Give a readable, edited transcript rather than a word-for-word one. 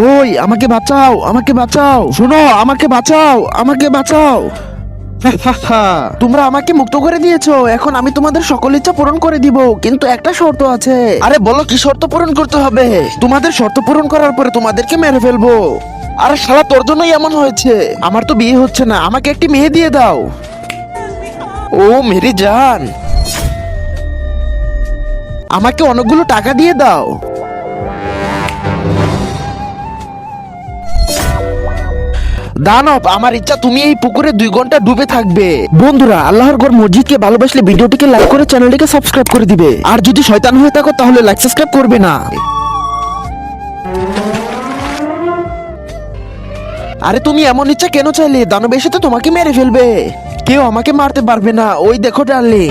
ওই আমাকে বাঁচাও, আমাকে বাঁচাও, শোনো আমাকে বাঁচাও, আমাকে বাঁচাও। তোমরা আমাকে মুক্ত করে দিয়েছো, এখন আমি তোমাদের সকল ইচ্ছা পূরণ করে দিব, কিন্তু একটা শর্ত আছে। আরে বলো কি শর্ত পূরণ করতে হবে? তোমাদের শর্ত পূরণ করার পরে তোমাদেরকে মেরে ফেলবো। আরে শালা তোর জন্যই এমন হয়েছে, আমার তো বিয়ে হচ্ছে না, আমাকে একটি মেয়ে দিয়ে দাও। ও মেরি জান, আমাকে অনেকগুলো টাকা দিয়ে দাও। দানব, আমার ইচ্ছা তুমি এই পুকুরে 2 ঘন্টা ডুবে থাকবে। বন্ধুরা, আল্লাহর ঘর মসজিদকে ভালোবাসলে ভিডিওটিকে লাইক করে চ্যানেলটিকে সাবস্ক্রাইব করে দিবে, আর যদি শয়তান হয়ে থাকো তাহলে লাইক সাবস্ক্রাইব করবে না। আরে তুমি এমন ইচ্ছা কেন চাইলে? দানব এসে তো তোমাকে মেরে ফেলবে, কেউ আমাকে মারতে পারবে না, ওই দেখো ডার্লিং।